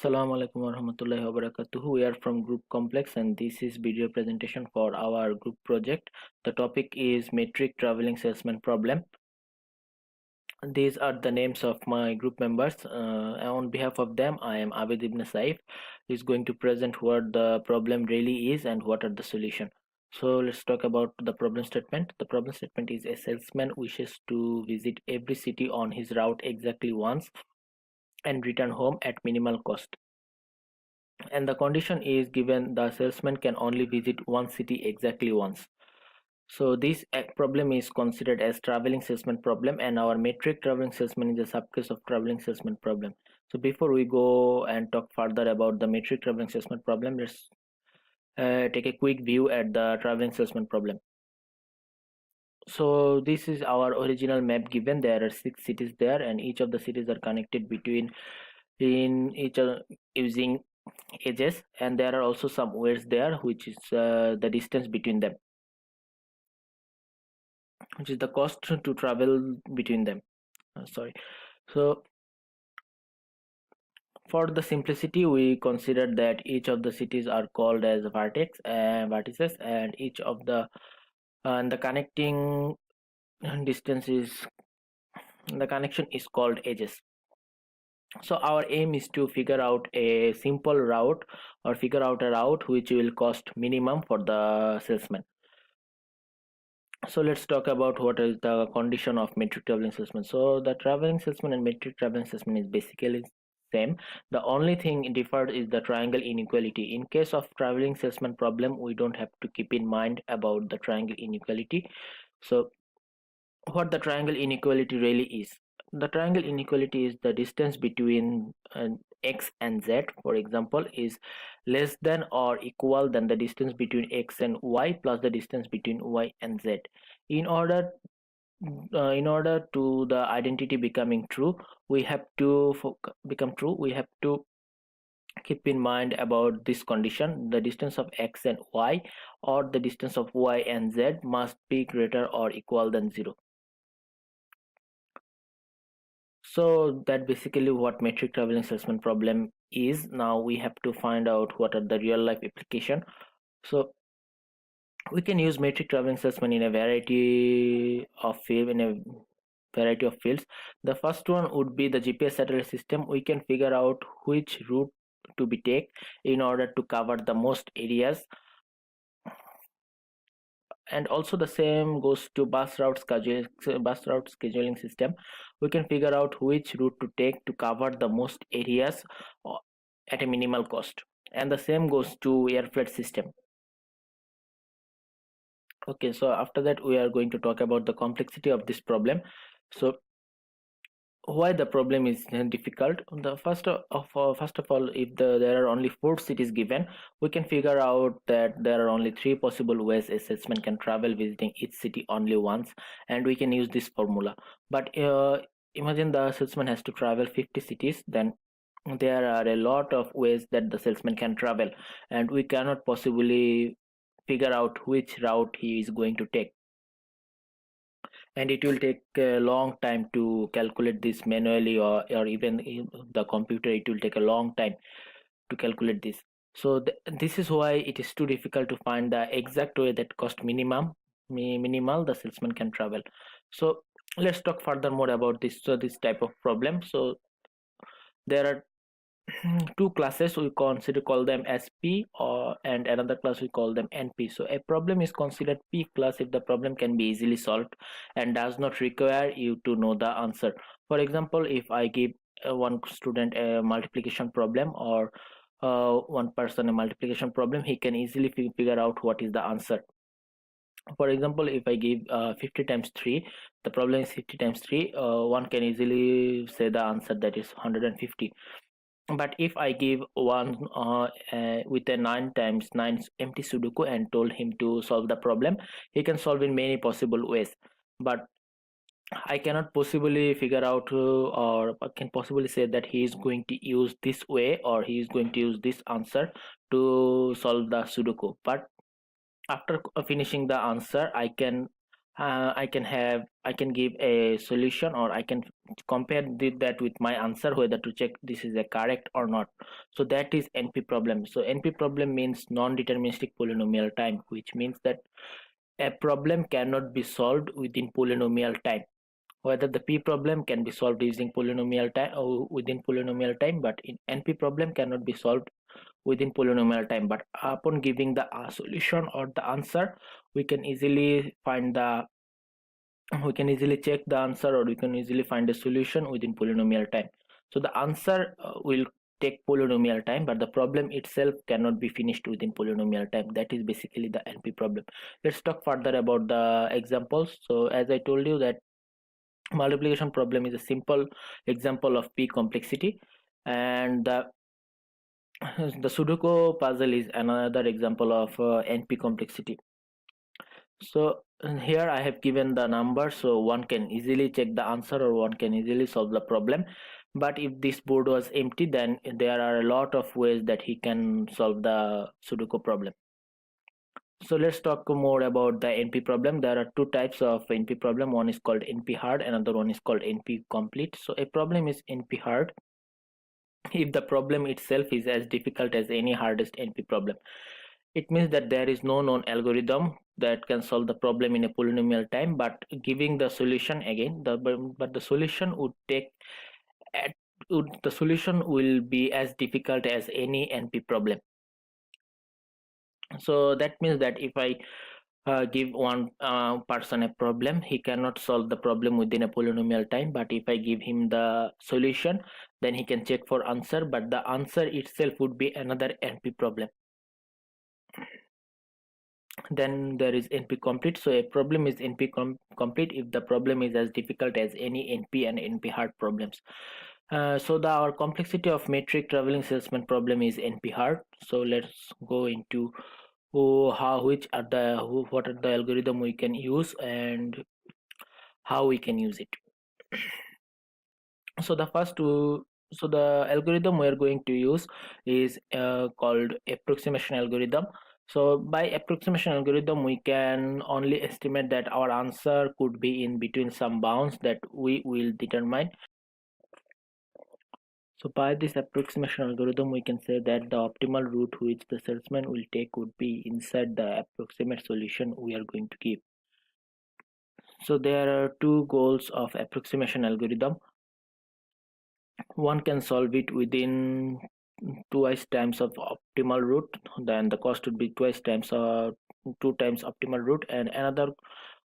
Assalamu alaikum warahmatullahi wabarakatuh. We are from Group Complex and this is video presentation for our group project. The topic is Metric Traveling Salesman Problem. These are the names of my group members. On behalf of them, I am Abid Ibn Saif. Is going to present what the problem really is and what are the solution. So let's talk about the problem statement. The problem statement is a salesman wishes to visit every city on his route exactly once and return home at minimal cost. And the condition is given the salesman can only visit one city exactly once. So this problem is considered as traveling salesman problem, and our metric traveling salesman is a subcase of traveling salesman problem. So before we go and talk further about the metric traveling salesman problem, let's take a quick view at the traveling salesman problem. So this is our original map given. There are 6 cities there, and each of the cities are connected between in each other using edges, and there are also some ways there, which is the distance between them, which is the cost to travel between them. Sorry. So for the simplicity, we considered that each of the cities are called as vertices, and each of the and the connecting distance is the connection is called edges. So our aim is to figure out a simple route or figure out a route which will cost minimum for the salesman. So let's talk about what is the condition of metric traveling salesman. So the traveling salesman and metric traveling salesman is basically same. The only thing differed is the triangle inequality. In case of traveling salesman problem, we don't have to keep in mind about the triangle inequality. So what the triangle inequality really is. The triangle inequality is the distance between x and z, for example, is less than or equal than the distance between x and y plus the distance between y and z. In order to the identity becoming true, we have to become true. We have to keep in mind about this condition. The distance of x and y or the distance of y and z must be greater or equal than 0. So that basically what metric traveling salesman problem is. Now we have to find out what are the real life application. So we can use metric traveling salesman in a variety of fields. The first one would be the GPS satellite system. We can figure out which route to be take in order to cover the most areas, and also the same goes to bus route scheduling system. We can figure out which route to take to cover the most areas uh, at a minimal cost, and the same goes to air freight system. Okay, so after that we are going to talk about the complexity of this problem. So why the problem is difficult. The first of all, if there are only 4 cities given, we can figure out that there are only 3 possible ways a salesman can travel visiting each city only once, and we can use this formula. But imagine the salesman has to travel 50 cities, then there are a lot of ways that the salesman can travel, and we cannot possibly figure out which route he is going to take, and it will take a long time to calculate this manually, or even in the computer it will take a long time to calculate this. So this is why it is too difficult to find the exact way that cost minimal the salesman can travel. So let's talk further more about this type of problem. So there are two classes we call them as P, or and another class we call them NP. So a problem is considered P class if the problem can be easily solved and does not require you to know the answer. For example, if I give one student a multiplication problem, or one person a multiplication problem, he can easily figure out what is the answer. For example, if I give 50 times 3, the problem is 50 times 3, one can easily say the answer, that is 150. But if I give one with a 9 times 9 empty Sudoku and told him to solve the problem, he can solve in many possible ways. But I cannot possibly figure out or I can possibly say that he is going to use this way or he is going to use this answer to solve the Sudoku. But after finishing the answer, I can I can give a solution, or I can compare that with my answer, whether to check this is a correct or not. So that is NP problem. So NP problem means non-deterministic polynomial time, which means that a problem cannot be solved within polynomial time. Whether the P problem can be solved using polynomial time or within polynomial time, but in NP problem cannot be solved within polynomial time. But upon giving the solution or the answer, we can easily find the we can easily check the answer, or we can easily find a solution within polynomial time. So the answer will take polynomial time, but the problem itself cannot be finished within polynomial time. That is basically the NP problem. Let's talk further about the examples. So as I told you that multiplication problem is a simple example of P complexity, and the Sudoku puzzle is another example of NP complexity. So here I have given the number, so one can easily check the answer, or one can easily solve the problem. But if this board was empty, then there are a lot of ways that he can solve the Sudoku problem. So let's talk more about the NP problem. There are two types of NP problem. One is called NP hard, another one is called NP complete. So a problem is NP hard if the problem itself is as difficult as any hardest NP problem. It means that there is no known algorithm that can solve the problem in a polynomial time, but giving the solution again, but the solution would take the solution will be as difficult as any NP problem. So that means that if I give one person a problem, he cannot solve the problem within a polynomial time, but if I give him the solution, then he can check for answer, but the answer itself would be another NP problem. Then there is NP complete. So a problem is NP complete if the problem is as difficult as any NP and NP hard problems. So our complexity of metric traveling salesman problem is NP hard. So let's go into what are the algorithm we can use and how we can use it. So the algorithm we are going to use is called approximation algorithm. So by approximation algorithm, we can only estimate that our answer could be in between some bounds that we will determine. So by this approximation algorithm, we can say that the optimal route which the salesman will take would be inside the approximate solution we are going to give. So there are two goals of approximation algorithm. One can solve it within twice times of optimal route, then the cost would be twice times or two times optimal route, and another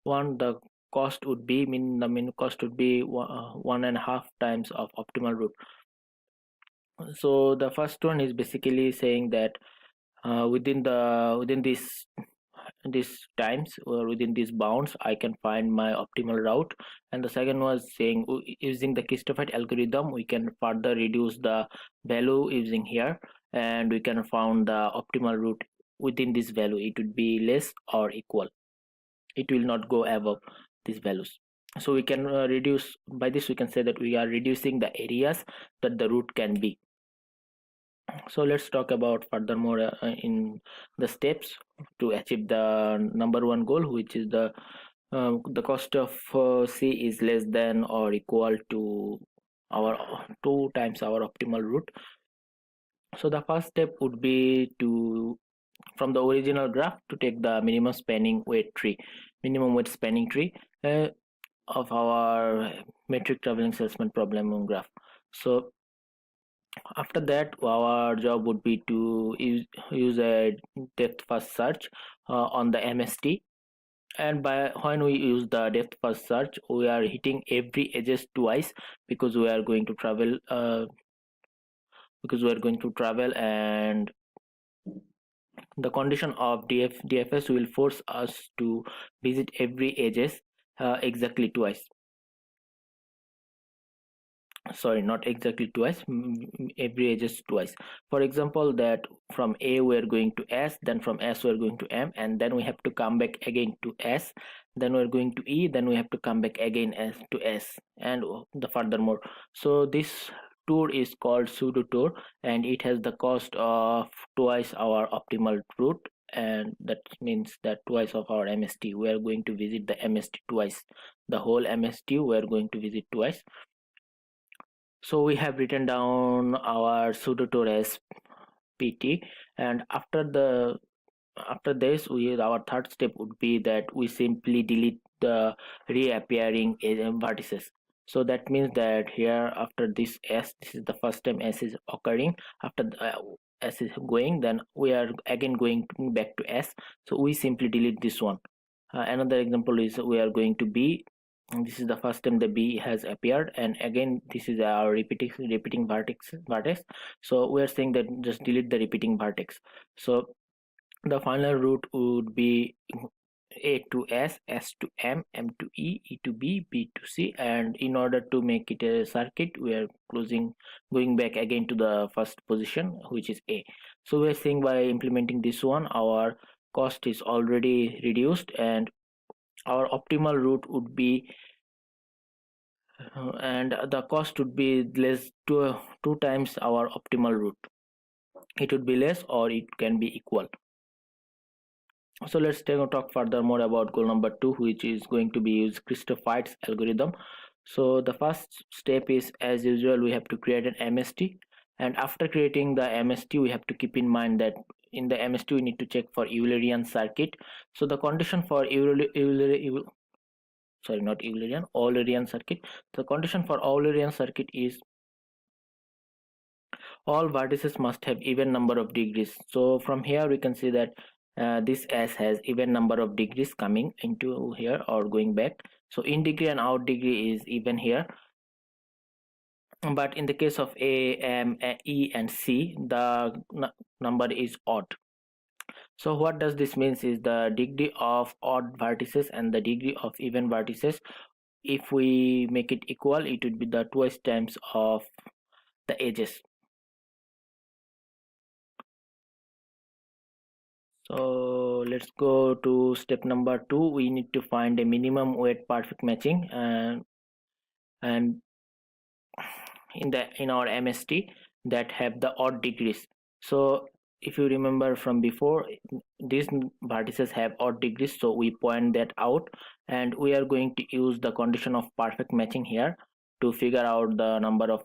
one the cost would be the mean cost would be 1.5 times of optimal route. So the first one is basically saying that within these times, or within these bounds, I can find my optimal route. And the second was saying using the Christopher algorithm, we can further reduce the value using here, and we can find the optimal route within this value. It would be less or equal. It will not go above these values. So we can reduce, by this we can say that we are reducing the areas that the route can be. So let's talk about furthermore in the steps to achieve the number one goal, which is the cost of C is less than or equal to our two times our optimal route. So the first step would be to, from the original graph, to take the minimum weight spanning tree of our metric traveling salesman problem graph. So after that, our job would be to use a depth first search on the MST. And when we use the depth first search, we are hitting every edges twice, because we are going to travel and the condition of DFS will force us to visit every edges exactly twice. Sorry, not exactly twice, every edges twice. For example, that from A we are going to S, then from S we are going to M, and then we have to come back again to S, then we are going to E, then we have to come back again to S, and the furthermore. So this tour is called pseudo tour, and it has the cost of twice our optimal route, and that means that twice of our MST. We are going to visit the MST twice. The whole MST we are going to visit twice. So we have written down our pseudotor as PT, and after this our third step would be that we simply delete the reappearing vertices. So that means that here after this S, this is the first time S is occurring. After S is going, then we are again going back to S, so we simply delete this one. Another example is we are going to B, and this is the first time the B has appeared, and again this is our repeating vertex. So we are saying that just delete the repeating vertex. So the final route would be A to S, S to M, M to E, E to B, B to C, and in order to make it a circuit, we are going back again to the first position, which is A. So we are saying by implementing this one, our cost is already reduced, and our optimal route would be, and the cost would be less to two times our optimal route. It would be less or it can be equal. So let's talk further more about goal number 2, which is going to be use Christophite's algorithm. So the first step is, as usual, we have to create an MST, and after creating the MST we have to keep in mind that in the MST we need to check for Eulerian circuit. So the condition for Eulerian circuit. The condition for Eulerian circuit is all vertices must have even number of degrees. So from here we can see that this S has even number of degrees coming into here or going back. So in degree and out degree is even here, but in the case of A, M, E and C, the number is odd. So what does this means is the degree of odd vertices and the degree of even vertices, if we make it equal, it would be the twice times of the edges. So let's go to step number 2. We need to find a minimum weight perfect matching, and in our MST that have the odd degrees. So if you remember from before, these vertices have odd degrees, so we point that out, and we are going to use the condition of perfect matching here to figure out the number of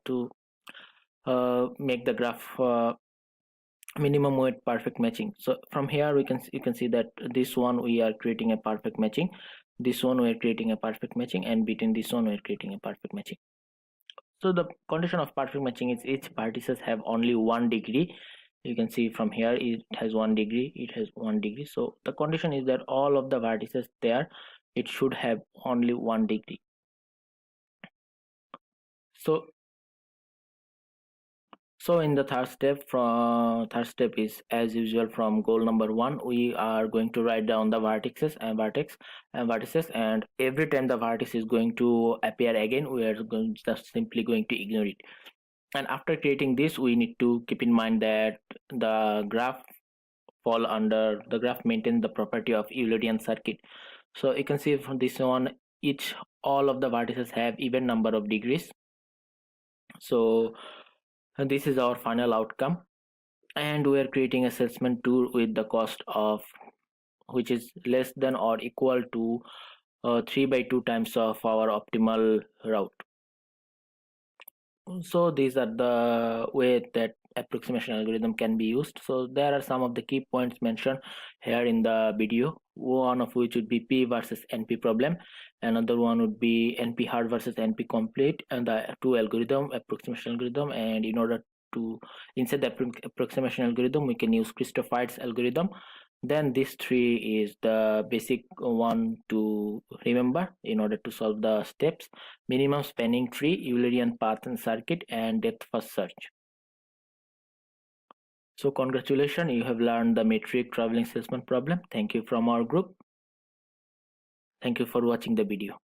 to make the graph minimum weight perfect matching. So from here you can see that this one we are creating a perfect matching, this one we are creating a perfect matching, and between this one we are creating a perfect matching. So the condition of perfect matching is each vertices have only 1 degree. You can see from here it has 1 degree, it has 1 degree. So the condition is that all of the vertices there, it should have only 1 degree. So in the third step is as usual from goal number 1, we are going to write down the vertices, and every time the vertex is going to appear again, we are just simply going to ignore it. And after creating this, we need to keep in mind that the graph maintains the property of Eulerian circuit. So you can see from this one, all of the vertices have even number of degrees. So this is our final outcome, and we are creating a salesman tour with the cost of which is less than or equal to 3 by 2 times of our optimal route. So these are the way that approximation algorithm can be used. So there are some of the key points mentioned here in the video, one of which would be P versus NP problem, another one would be NP hard versus NP complete, and the two approximation algorithm. And in order to insert the approximation algorithm, we can use Christophite's algorithm. Then this three is the basic one to remember in order to solve the steps: minimum spanning tree, Eulerian path and circuit, and depth first search. So congratulations, you have learned the metric traveling salesman problem. Thank you from our group. Thank you for watching the video.